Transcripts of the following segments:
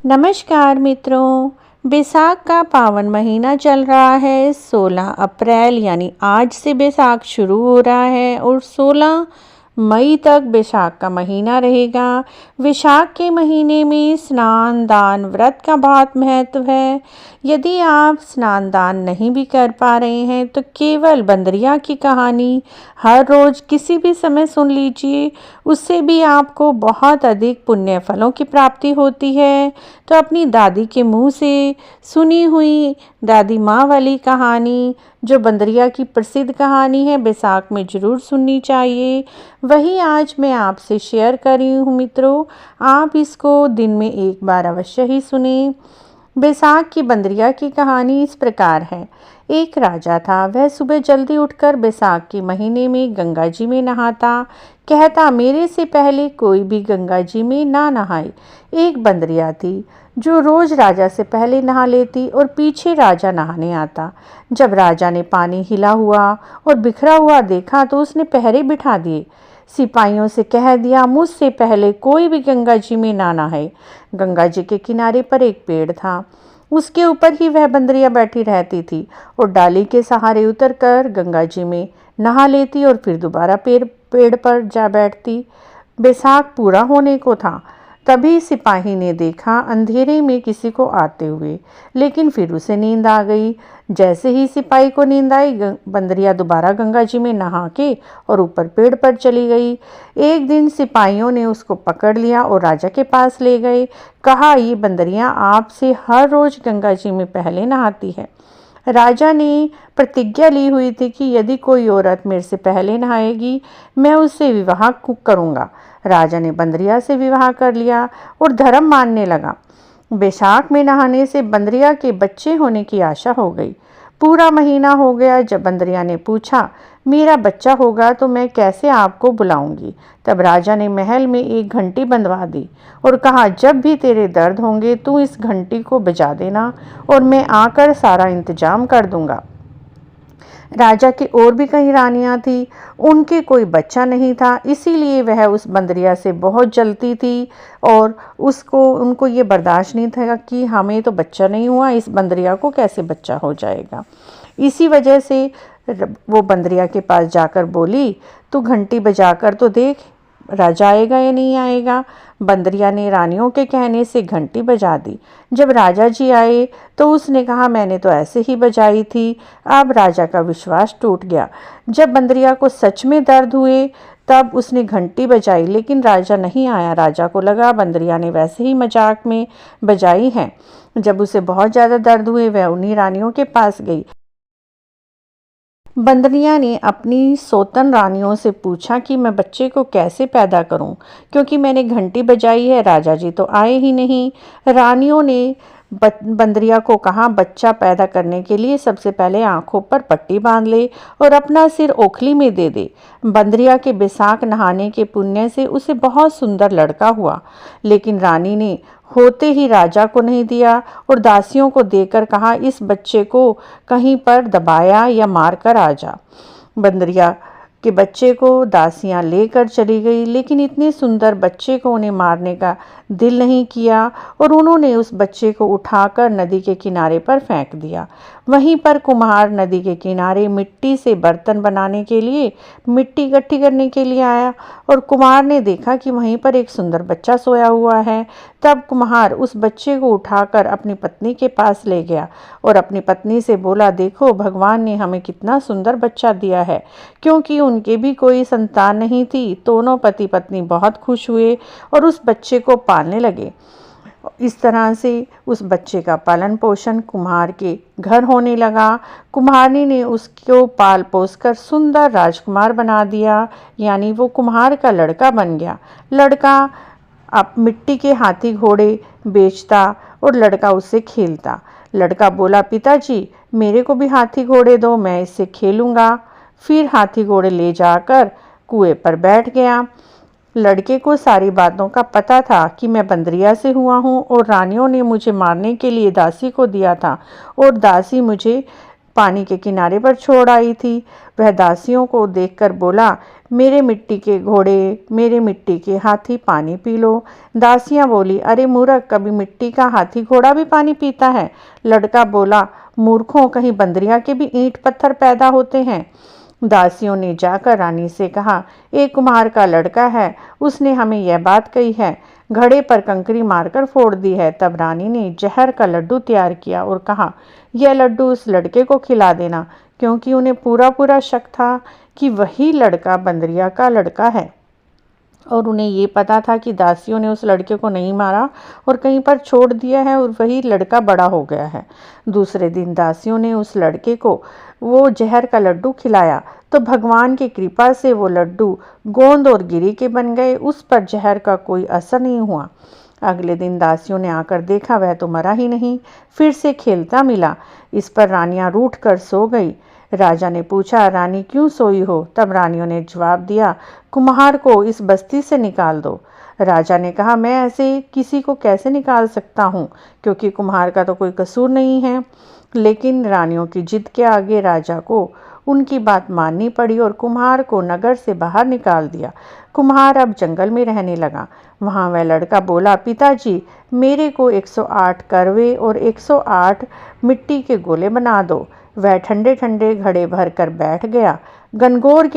नमस्कार मित्रों। बैसाख का पावन महीना चल रहा है। 16 अप्रैल यानी आज से बैसाख शुरू हो रहा है और 16 मई तक बैसाख का महीना रहेगा। वैशाख के महीने में स्नान दान व्रत का बहुत महत्व है। यदि आप स्नान दान नहीं भी कर पा रहे हैं तो केवल बंदरिया की कहानी हर रोज़ किसी भी समय सुन लीजिए, उससे भी आपको बहुत अधिक पुण्य फलों की प्राप्ति होती है। तो अपनी दादी के मुंह से सुनी हुई दादी माँ वाली कहानी, जो बंदरिया की प्रसिद्ध कहानी है, बैसाख में ज़रूर सुननी चाहिए। वही आज मैं आपसे शेयर कर रही हूँ मित्रों। आप इसको दिन में एक बार अवश्य ही सुने। बैसाख की बंदरिया की कहानी इस प्रकार है। एक राजा था, वह सुबह जल्दी उठकर बैसाख के महीने में गंगा जी में नहाता। कहता, मेरे से पहले कोई भी गंगा जी में ना नहाए। एक बंदरिया थी जो रोज राजा से पहले नहा लेती और पीछे राजा नहाने आता। जब राजा ने पानी हिला हुआ और बिखरा हुआ देखा तो उसने पहरे बिठा दिए। सिपाहियों से कह दिया, मुझसे पहले कोई भी गंगा जी में ना नहाए। गंगा जी के किनारे पर एक पेड़ था, उसके ऊपर ही वह बंदरिया बैठी रहती थी और डाली के सहारे उतरकर गंगा जी में नहा लेती और फिर दोबारा पेड़ पर जा बैठती। बैसाख पूरा होने को था, तभी सिपाही ने देखा अंधेरे में किसी को आते हुए, लेकिन फिर उसे नींद आ गई। जैसे ही सिपाही को नींद आई, बंदरिया दोबारा गंगा जी में नहा के और ऊपर पेड़ पर चली गई। एक दिन सिपाहियों ने उसको पकड़ लिया और राजा के पास ले गए। कहा, ये बंदरिया आपसे हर रोज गंगा जी में पहले नहाती है। राजा ने प्रतिज्ञा ली हुई थी कि यदि कोई औरत मेरे से पहले नहाएगी, मैं उससे विवाह करूंगा। राजा ने बंदरिया से विवाह कर लिया और धर्म मानने लगा। बैसाख में नहाने से बंदरिया के बच्चे होने की आशा हो गई। पूरा महीना हो गया। जब बंदरिया ने पूछा, मेरा बच्चा होगा तो मैं कैसे आपको बुलाऊंगी? तब राजा ने महल में एक घंटी बंधवा दी और कहा, जब भी तेरे दर्द होंगे तू इस घंटी को बजा देना और मैं आकर सारा इंतजाम कर दूंगा। राजा की और भी कई रानियां थी, उनके कोई बच्चा नहीं था, इसीलिए वह उस बंदरिया से बहुत जलती थी और उनको ये बर्दाश्त नहीं था कि हमें तो बच्चा नहीं हुआ, इस बंदरिया को कैसे बच्चा हो जाएगा। इसी वजह से वो बंदरिया के पास जाकर बोली, तू घंटी बजाकर तो देख, राजा आएगा या नहीं आएगा। बंदरिया ने रानियों के कहने से घंटी बजा दी। जब राजा जी आए तो उसने कहा, मैंने तो ऐसे ही बजाई थी। अब राजा का विश्वास टूट गया। जब बंदरिया को सच में दर्द हुए तब उसने घंटी बजाई, लेकिन राजा नहीं आया। राजा को लगा बंदरिया ने वैसे ही मजाक में बजाई है। जब उसे बहुत ज़्यादा दर्द हुए, वह उन्हीं रानियों के पास गई। बंदरिया ने अपनी सौतन रानियों से पूछा कि मैं बच्चे को कैसे पैदा करूं, क्योंकि मैंने घंटी बजाई है, राजा जी तो आए ही नहीं। रानियों ने बंदरिया को कहा, बच्चा पैदा करने के लिए सबसे पहले आंखों पर पट्टी बांध ले और अपना सिर ओखली में दे दे। बंदरिया के बैसाख नहाने के पुण्य से उसे बहुत सुंदर लड़का हुआ, लेकिन रानी ने होते ही राजा को नहीं दिया और दासियों को देकर कहा, इस बच्चे को कहीं पर दबाया या मार कर आ जा। बंदरिया के बच्चे को दासियां लेकर चली गई, लेकिन इतने सुंदर बच्चे को उन्हें मारने का दिल नहीं किया और उन्होंने उस बच्चे को उठाकर नदी के किनारे पर फेंक दिया। वहीं पर कुम्हार नदी के किनारे मिट्टी से बर्तन बनाने के लिए मिट्टी इकट्ठी करने के लिए आया और कुम्हार ने देखा कि वहीं पर एक सुंदर बच्चा सोया हुआ है। तब कुम्हार उस बच्चे को उठाकर अपनी पत्नी के पास ले गया और अपनी पत्नी से बोला, देखो भगवान ने हमें कितना सुंदर बच्चा दिया है। क्योंकि उनके भी कोई संतान नहीं थी, दोनों पति पत्नी बहुत खुश हुए और उस बच्चे को पालने लगे। इस तरह से उस बच्चे का पालन पोषण कुम्हार के घर होने लगा। कुम्हारनी ने उसको पाल पोस कर सुंदर राजकुमार बना दिया, यानी वो कुम्हार का लड़का बन गया। लड़का अब मिट्टी के हाथी घोड़े बेचता और लड़का उससे खेलता। लड़का बोला, पिताजी मेरे को भी हाथी घोड़े दो, मैं इससे खेलूंगा। फिर हाथी घोड़े ले जाकर कुएं पर बैठ गया। लड़के को सारी बातों का पता था कि मैं बंदरिया से हुआ हूँ और रानियों ने मुझे मारने के लिए दासी को दिया था और दासी मुझे पानी के किनारे पर छोड़ आई थी। वह दासियों को देखकर बोला, मेरे मिट्टी के घोड़े, मेरे मिट्टी के हाथी, पानी पी लो। दासियां बोली, अरे मूर्ख, कभी मिट्टी का हाथी घोड़ा भी पानी पीता है? लड़का बोला, मूर्खों, कहीं बंदरिया के भी ईंट पत्थर पैदा होते हैं? दासियों ने जाकर रानी से कहा, एक कुम्हार का लड़का है, उसने हमें यह बात कही है, घड़े पर कंकरी मारकर फोड़ दी है। तब रानी ने जहर का लड्डू तैयार किया और कहा, यह लड्डू उस लड़के को खिला देना, क्योंकि उन्हें पूरा पूरा शक था कि वही लड़का बंदरिया का लड़का है और उन्हें ये पता था कि दासियों ने उस लड़के को नहीं मारा और कहीं पर छोड़ दिया है और वही लड़का बड़ा हो गया है। दूसरे दिन दासियों ने उस लड़के को वो जहर का लड्डू खिलाया तो भगवान की कृपा से वो लड्डू गोंद और गिरी के बन गए। उस पर जहर का कोई असर नहीं हुआ। अगले दिन दासियों ने आकर देखा वह तो मरा ही नहीं, फिर से खेलता मिला। इस पर रानियां रूठ कर सो गई। राजा ने पूछा, रानी क्यों सोई हो? तब रानियों ने जवाब दिया, कुम्हार को इस बस्ती से निकाल दो। राजा ने कहा, मैं ऐसे किसी को कैसे निकाल सकता हूँ, क्योंकि कुम्हार का तो कोई कसूर नहीं है। लेकिन रानियों की जिद के आगे राजा को उनकी बात माननी पड़ी और कुम्हार को नगर से बाहर निकाल दिया। कुम्हार अब जंगल में रहने लगा। वहाँ वह लड़का बोला, पिताजी, मेरे को 108 करवे और 108 मिट्टी के गोले बना दो। वह ठंडे ठंडे घड़े भर कर बैठ गया। गनगौर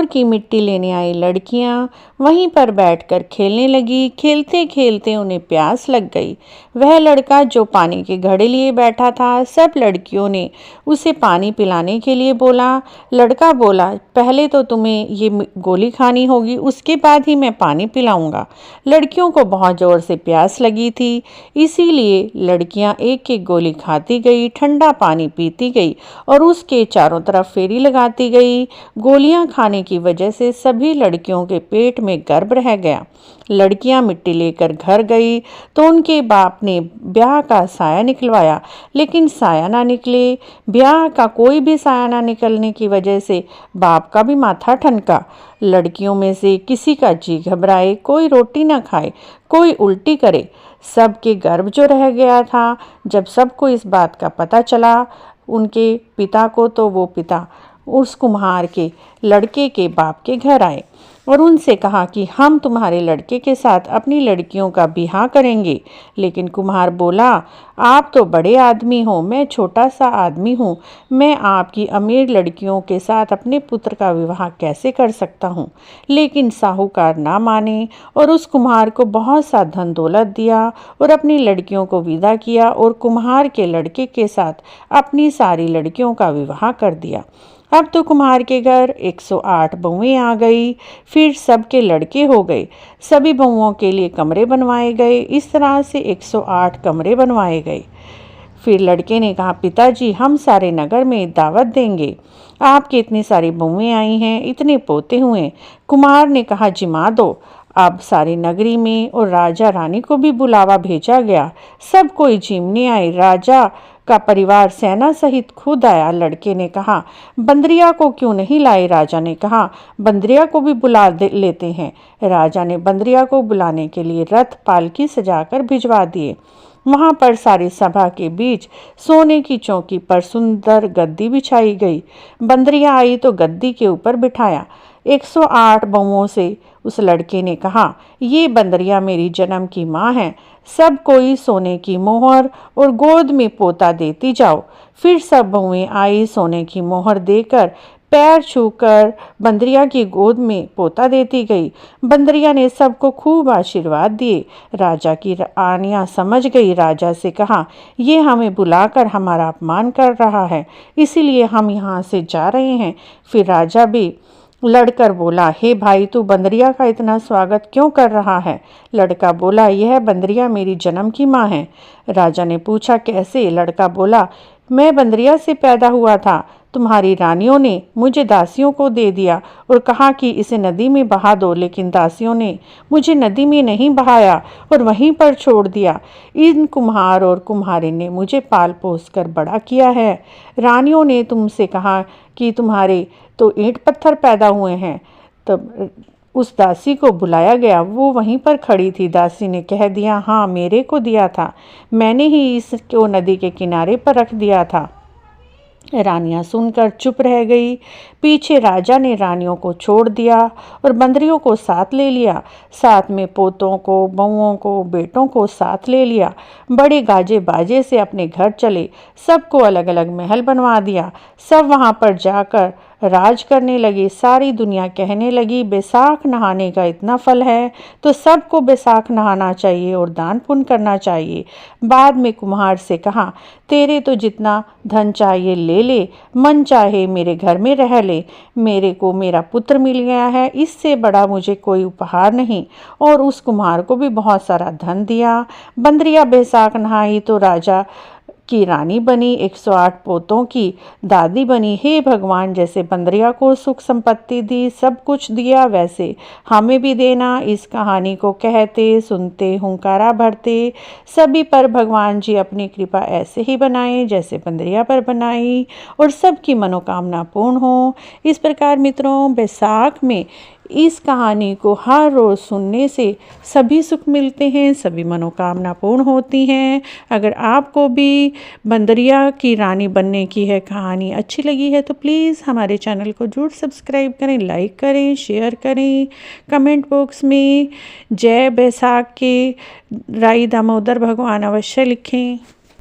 की मिट्टी लेने आई लड़कियां वहीं पर बैठकर खेलने लगी। खेलते खेलते उन्हें प्यास लग गई। वह लड़का जो पानी के घड़े लिए बैठा था, सब लड़कियों ने उसे पानी पिलाने के लिए बोला। लड़का बोला, पहले तो तुम्हें ये गोली खानी होगी, उसके बाद ही मैं पानी पिलाऊंगा। लड़कियों को बहुत जोर से प्यास लगी थी, इसीलिए लड़कियां एक एक गोली खाती गई, ठंडा पानी पीती गई और उसके चारों तरफ फेरी लगाती गई। गोलियां खाने की वजह से सभी लड़कियों के पेट में गर्भ रह गया। लड़कियां मिट्टी लेकर घर गई तो उनके बाप ने ब्याह का साया निकलवाया, लेकिन साया ना निकले। ब्याह का कोई भी साया ना निकलने की वजह से बाप का भी माथा ठनका। लड़कियों में से किसी का जी घबराए, कोई रोटी ना खाए, कोई उल्टी करे। सबके गर्भ जो रह गया था। जब सबको इस बात का पता चला उनके पिता को, तो वो पिता उस कुम्हार के लड़के के बाप के घर आए और उनसे कहा कि हम तुम्हारे लड़के के साथ अपनी लड़कियों का ब्याह करेंगे। लेकिन कुम्हार बोला, आप तो बड़े आदमी हो, मैं छोटा सा आदमी हूँ, मैं आपकी अमीर लड़कियों के साथ अपने पुत्र का विवाह कैसे कर सकता हूँ? लेकिन साहूकार ना माने और उस कुम्हार को बहुत सा धन दौलत दिया और अपनी लड़कियों को विदा किया और कुम्हार के लड़के के साथ अपनी सारी लड़कियों का विवाह कर दिया। अब तो कुम्हार के घर 108 बहुएं आ गई। फिर सबके लड़के हो गए। सभी बहुओं के लिए कमरे बनवाए गए। इस तरह से 108 कमरे बनवाए गए। फिर लड़के ने कहा, पिताजी, हम सारे नगर में दावत देंगे। आपकी इतनी सारी बहुएं आई हैं, इतने पोते हुए। कुम्हार ने कहा, जिमा दो। अब सारी नगरी में और राजा रानी को भी बुलावा भेजा गया। सब कोई जीमने आए। राजा का परिवार सेना सहित खुद आया। लड़के ने कहा, बंदरिया को क्यों नहीं लाए? राजा ने कहा, बंदरिया को भी बुला लेते हैं। राजा ने बंदरिया को बुलाने के लिए रथ पालकी सजाकर भिजवा दिए। वहां पर सारी सभा के बीच सोने की चौकी पर सुंदर गद्दी बिछाई गई। बंदरिया आई तो गद्दी के ऊपर बिठाया। 108 बहुओं से उस लड़के ने कहा, ये बंदरिया मेरी जन्म की माँ है। सब कोई सोने की मोहर और गोद में पोता देती जाओ। फिर सब बहुएं आई, सोने की मोहर देकर पैर छूकर बंदरिया की गोद में पोता देती गई। बंदरिया ने सबको खूब आशीर्वाद दिए। राजा की रानियां समझ गई। राजा से कहा, ये हमें बुलाकर हमारा अपमान कर रहा है, इसीलिए हम यहाँ से जा रहे हैं। फिर राजा भी लड़कर बोला, हे भाई, तू बंदरिया का इतना स्वागत क्यों कर रहा है? लड़का बोला, यह बंदरिया मेरी जन्म की माँ है। राजा ने पूछा, कैसे? लड़का बोला, मैं बंदरिया से पैदा हुआ था। तुम्हारी रानियों ने मुझे दासियों को दे दिया और कहा कि इसे नदी में बहा दो, लेकिन दासियों ने मुझे नदी में नहीं बहाया और वहीं पर छोड़ दिया। इन कुम्हार और कुम्हारी ने मुझे पाल पोस कर बड़ा किया है। रानियों ने तुमसे कहा कि तुम्हारे तो ईंट पत्थर पैदा हुए हैं। तब उस दासी को बुलाया गया। वो वहीं पर खड़ी थी। दासी ने कह दिया, हाँ, मेरे को दिया था, मैंने ही इसको नदी के किनारे पर रख दिया था। रानियां सुनकर चुप रह गई। पीछे राजा ने रानियों को छोड़ दिया और बंदरियों को साथ ले लिया। साथ में पोतों को, बहुओं को, बेटों को साथ ले लिया। बड़े गाजे बाजे से अपने घर चले। सबको अलग अलग महल बनवा दिया। सब वहां पर जाकर राज करने लगे। सारी दुनिया कहने लगी, बैसाख नहाने का इतना फल है तो सबको बैसाख नहाना चाहिए और दान पुण्य करना चाहिए। बाद में कुम्हार से कहा, तेरे तो जितना धन चाहिए ले ले, मन चाहे मेरे घर में रह ले, मेरे को मेरा पुत्र मिल गया है, इससे बड़ा मुझे कोई उपहार नहीं। और उस कुम्हार को भी बहुत सारा धन दिया। बंदरिया बैसाख नहाई तो राजा की रानी बनी, 108 पोतों की दादी बनी। हे भगवान, जैसे बंदरिया को सुख संपत्ति दी, सब कुछ दिया, वैसे हमें भी देना। इस कहानी को कहते सुनते हुंकारा भरते सभी पर भगवान जी अपनी कृपा ऐसे ही बनाए जैसे बंदरिया पर बनाई और सबकी मनोकामना पूर्ण हो। इस प्रकार मित्रों, बैसाख में इस कहानी को हर रोज़ सुनने से सभी सुख मिलते हैं, सभी मनोकामना पूर्ण होती हैं। अगर आपको भी बंदरिया की रानी बनने की है कहानी अच्छी लगी है तो प्लीज़ हमारे चैनल को जरूर सब्सक्राइब करें, लाइक करें, शेयर करें। कमेंट बॉक्स में जय बैसाख के राई दामोदर भगवान अवश्य लिखें।